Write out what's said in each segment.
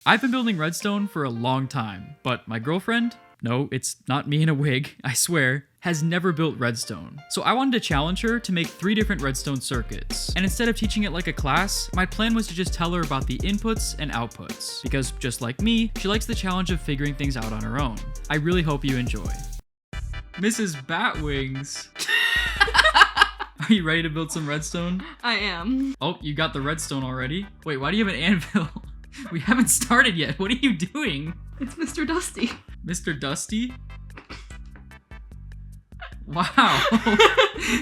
I've been building Redstone for a long time, but my girlfriend, no, it's not me in a wig, I swear, has never built Redstone. So I wanted to challenge her to make 3 different Redstone circuits. And instead of teaching it like a class, my plan was to just tell her about the inputs and outputs. Because just like me, she likes the challenge of figuring things out on her own. I really hope you enjoy. Mrs. Batwings. Are you ready to build some redstone? I am. Oh, you got the redstone already? Wait, why do you have an anvil? We haven't started yet. What are you doing? It's Mr. Dusty. Mr. Dusty? Wow.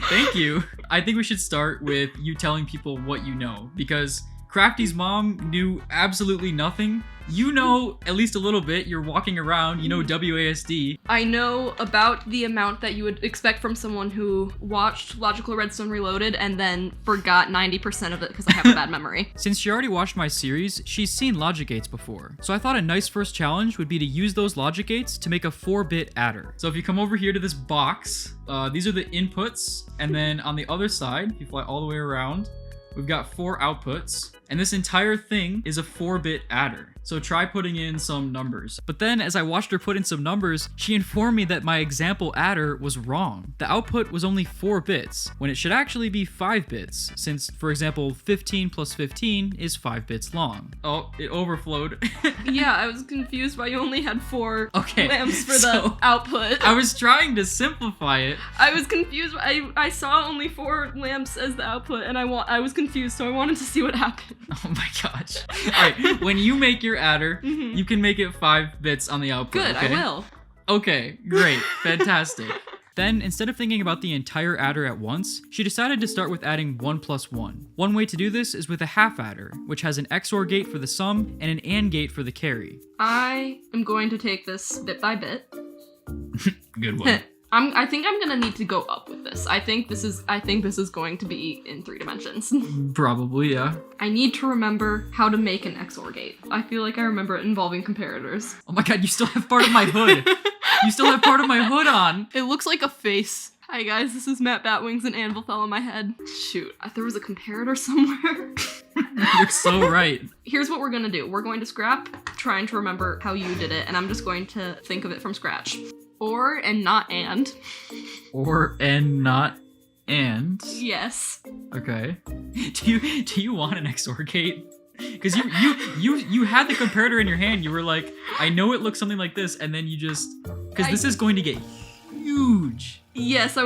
Thank you. I think we should start with you telling people what you know, because Crafty's mom knew absolutely nothing. You know at least a little bit. You're walking around, you know WASD. I know about the amount that you would expect from someone who watched Logical Redstone Reloaded and then forgot 90% of it because I have a bad memory. Since she already watched my series, she's seen logic gates before. So I thought a nice first challenge would be to use those logic gates to make a 4-bit adder. So if you come over here to this box, these are the inputs. And then on the other side, if you fly all the way around, we've got 4 outputs. And this entire thing is a 4-bit adder. So try putting in some numbers. But then as I watched her put in some numbers, she informed me that my example adder was wrong. The output was only 4 bits, when it should actually be 5 bits, since, for example, 15 plus 15 is 5 bits long. Oh, it overflowed. Yeah, I was confused why you only had 4 Okay, lamps for the output. I was trying to simplify it. I was confused. I saw only 4 lamps as the output, and I was confused, so I wanted to see what happened. Oh my gosh. Alright, when you make your adder, you can make it 5 bits on the output. Good, okay? I will. Okay, great, fantastic. Then, instead of thinking about the entire adder at once, she decided to start with adding 1 plus 1. One way to do this is with a half adder, which has an XOR gate for the sum and an AND gate for the carry. I am going to take this bit by bit. Good one. I think I'm gonna need to go up with this. I think this is going to be in 3 dimensions. Probably, yeah. I need to remember how to make an XOR gate. I feel like I remember it involving comparators. Oh my god, you still have part of my hood. You still have part of my hood on. It looks like a face. Hi guys, this is Matt Batwings and Anvil fell on my head. Shoot, there was a comparator somewhere. You're so right. Here's what we're gonna do. We're going to scrap trying to remember how you did it, and I'm just going to think of it from scratch. Or and not and. Or and not and. Yes. Okay. Do you want an XOR gate? Because you had the comparator in your hand. You were like, I know it looks something like this, and then you just, because this is going to get huge. Yes, I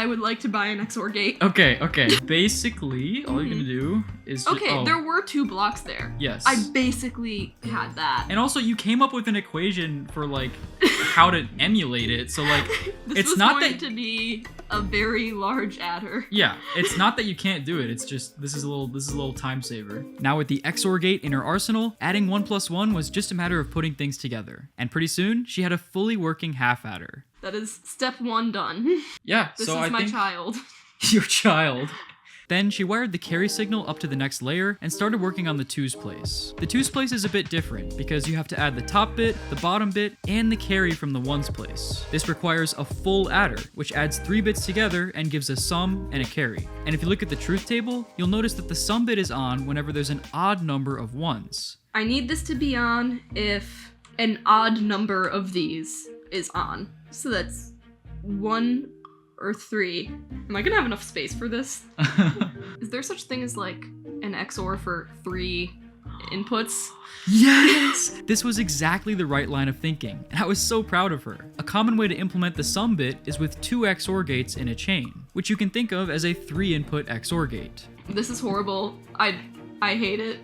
would like to buy an XOR gate. Okay. Basically, all you're gonna do is just, okay, there were 2 blocks there. Yes. I basically had that. And also, you came up with an equation for like how to emulate it. So like, this was going to be a very large adder. Yeah, it's not that you can't do it. It's just this is a little time saver. Now with the XOR gate in her arsenal, adding 1 plus 1 was just a matter of putting things together. And pretty soon, she had a fully working half adder. That is step 1 done. Yeah, This so is I my think child. Your child. Then she wired the carry signal up to the next layer and started working on the 2's place. The 2's place is a bit different because you have to add the top bit, the bottom bit, and the carry from the 1's place. This requires a full adder, which adds 3 bits together and gives a sum and a carry. And if you look at the truth table, you'll notice that the sum bit is on whenever there's an odd number of 1's. I need this to be on if an odd number of these is on. So that's 1 or 3. Am I gonna have enough space for this? Is there such thing as like an XOR for 3 inputs? Yes! This was exactly the right line of thinking, and I was so proud of her. A common way to implement the sum bit is with 2 XOR gates in a chain, which you can think of as a 3-input XOR gate. This is horrible. I hate it.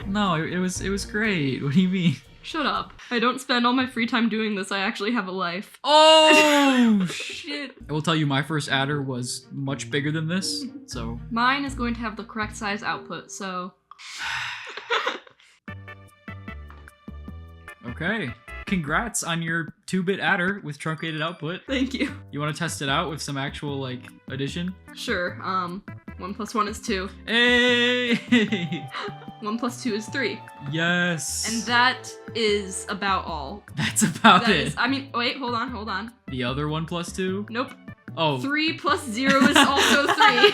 No, it was great. What do you mean? Shut up. I don't spend all my free time doing this. I actually have a life. Oh, shit. I will tell you, my first adder was much bigger than this, so. Mine is going to have the correct size output, so. Okay. Congrats on your 2-bit adder with truncated output. Thank you. You want to test it out with some actual, like, addition? Sure. 1 plus 1 is 2. Hey! 1 plus 2 is 3. Yes. And that is about all. That's about it. Wait, hold on. The other 1 plus 2? Nope. Oh. 3 plus 0 is also 3.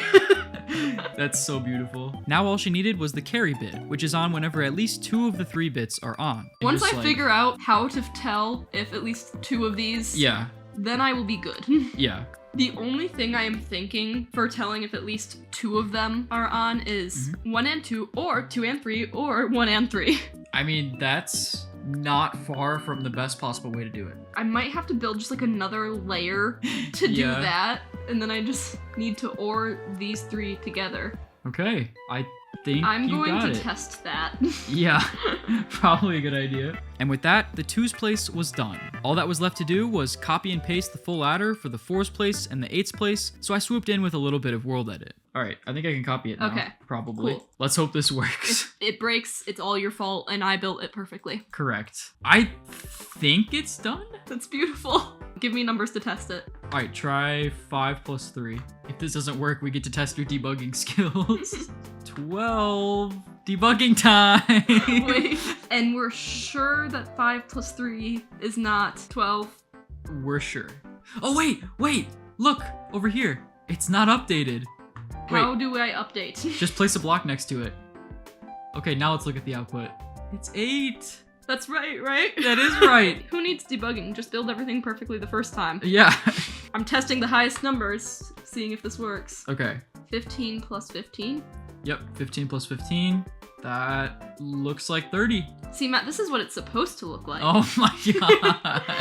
That's so beautiful. Now all she needed was the carry bit, which is on whenever at least 2 of the 3 bits are on. And Once just, I like- figure out how to tell if at least 2 of these, Yeah, then I will be good. yeah. The only thing I am thinking for telling if at least 2 of them are on is 1 and 2, or 2 and 3, or 1 and 3. I mean, that's not far from the best possible way to do it. I might have to build just like another layer to do Yeah. that, and then I just need to OR these 3 together. Okay, I think I'm you going got to it. test that. Yeah, probably a good idea. And with that, the 2's place was done. All that was left to do was copy and paste the full adder for the 4's place and the 8's place, so I swooped in with a little bit of world edit. All right, I think I can copy it now. Okay, Probably. cool. Let's hope this works. If it breaks, it's all your fault, and I built it perfectly. Correct. I think it's done? That's beautiful. Give me numbers to test it. All right, try 5 plus 3. If this doesn't work, we get to test your debugging skills. 12. Debugging time. Wait, and we're sure that 5 plus 3 is not 12? We're sure. Oh, wait. Look, over here. It's not updated. How Wait, do I update? just place a block next to it. Okay, now let's look at the output. It's 8. That's right? That is right. Who needs debugging? Just build everything perfectly the first time. Yeah. I'm testing the highest numbers, seeing if this works. Okay. 15 plus 15. Yep, 15 plus 15. That looks like 30. See, Matt, this is what it's supposed to look like. Oh my god.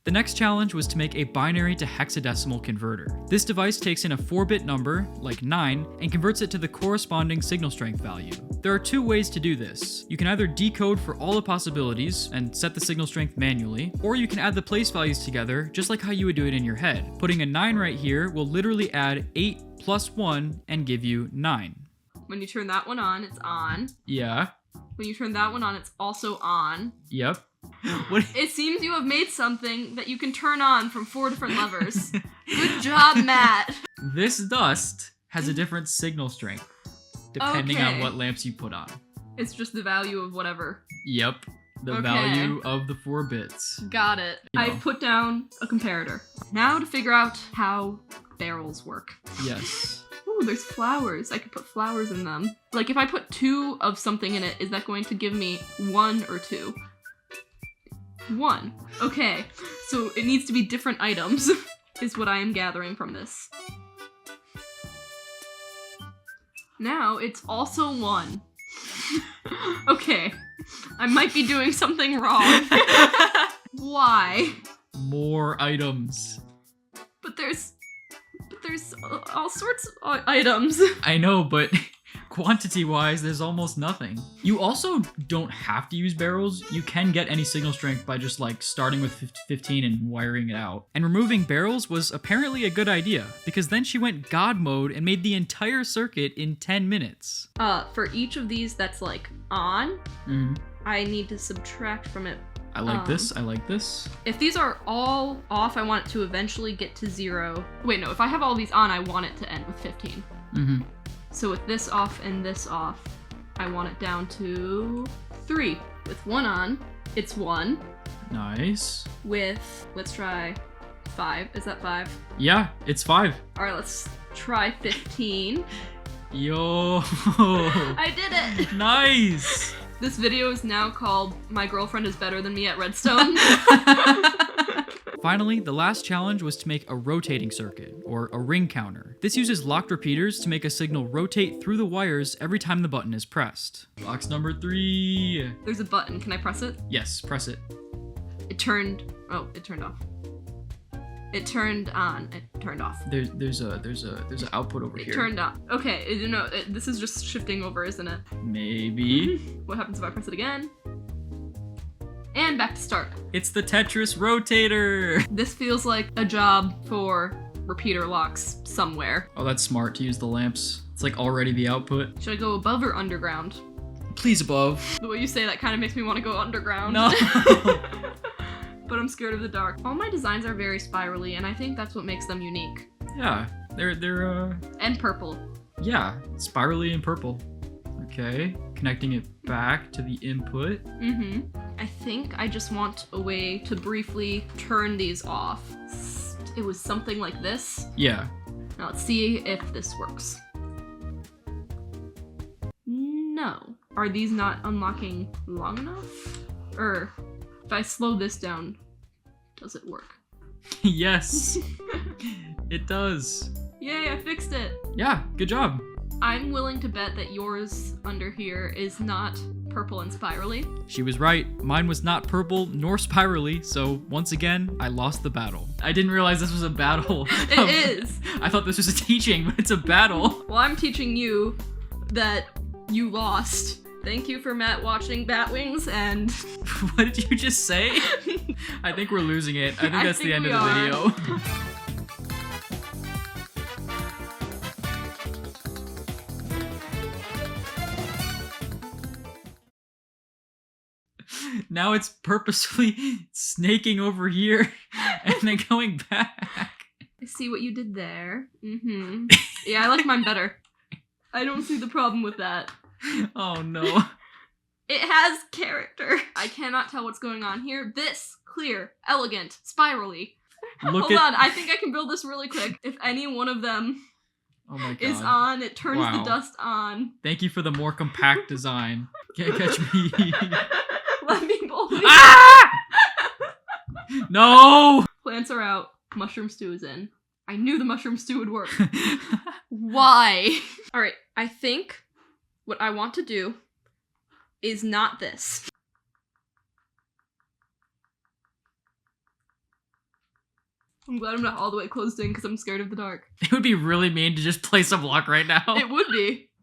The next challenge was to make a binary to hexadecimal converter. This device takes in a 4-bit number, like 9, and converts it to the corresponding signal strength value. There are 2 ways to do this. You can either decode for all the possibilities and set the signal strength manually, or you can add the place values together just like how you would do it in your head. Putting a 9 right here will literally add 8 plus 1 and give you 9. When you turn that one on, it's on. Yeah. When you turn that one on, it's also on. Yep. What? It seems you have made something that you can turn on from 4 different levers. Good job, Matt. This dust has a different signal strength depending on Okay. what lamps you put on. It's just the value of whatever. Yep. The Okay. value of the 4 bits. Got it. You know. I put down a comparator. Now to figure out how barrels work. Yes. Ooh, there's flowers. I could put flowers in them. Like, if I put 2 of something in it, is that going to give me 1 or 2? 1. Okay. So it needs to be different items, is what I am gathering from this. Now it's also 1. Okay. I might be doing something wrong. Why? More items. But there's all sorts of items. I know, but quantity-wise, there's almost nothing. You also don't have to use barrels. You can get any signal strength by just like starting with 15 and wiring it out. And removing barrels was apparently a good idea, because then she went God mode and made the entire circuit in 10 minutes. For each of these that's like on, Mhm. I need to subtract from it. I like this. I like this. If these are all off, I want it to eventually get to 0. Wait, no, if I have all these on, I want it to end with 15. Mm-hmm. So with this off and this off, I want it down to 3. With 1 on, it's 1. Nice. With, let's try 5. Is that 5? Yeah, it's 5. All right, let's try 15. Yo. I did it! Nice. This video is now called My Girlfriend is Better Than Me at Redstone. Finally, the last challenge was to make a rotating circuit, or a ring counter. This uses locked repeaters to make a signal rotate through the wires every time the button is pressed. Box number 3. There's a button. Can I press it? Yes, press it. It turned off. It turned on. It turned off. There's an output over It here. turned on. Okay, this is just shifting over, isn't it? Maybe. What happens if I press it again? And back to start. It's the Tetris rotator. This feels like a job for repeater locks somewhere. Oh, that's smart to use the lamps. It's like already the output. Should I go above or underground? Please above. The way you say that kind of makes me want to go underground. No. But I'm scared of the dark. All my designs are very spirally, and I think that's what makes them unique. Yeah, they're And purple. yeah, spirally and purple. Okay, connecting it back to the input. Mm-hmm. I think I just want a way to briefly turn these off. It was something like this. Yeah. Now let's see if this works. Are these not unlocking long enough? Or if I slow this down, does it work? Yes, it does. Yay, I fixed it. Yeah, good job. I'm willing to bet that yours under here is not purple and spirally. She was right. Mine was not purple nor spirally, so once again, I lost the battle. I didn't realize this was a battle. It is. I thought this was a teaching, but it's a battle. Well, I'm teaching you that you lost. Thank you for Matt watching Batwings and... What did you just say? I think we're losing it. I think that's the end of the are. video. Now it's purposefully snaking over here and then going back. I see what you did there. Mm-hmm. Yeah, I like mine better. I don't see the problem with that. Oh no. It has character. I cannot tell what's going on here. This, clear, elegant, spirally. Hold on, I think I can build this really quick. If any one of them Oh my God. is on, it turns Wow. the dust on. Thank you for the more compact design. Can't catch me. Let me bully. Ah! No! Plants are out. Mushroom stew is in. I knew the mushroom stew would work. Why? Alright, I think what I want to do is not this. I'm glad I'm not all the way closed in because I'm scared of the dark. It would be really mean to just place a block right now. It would be.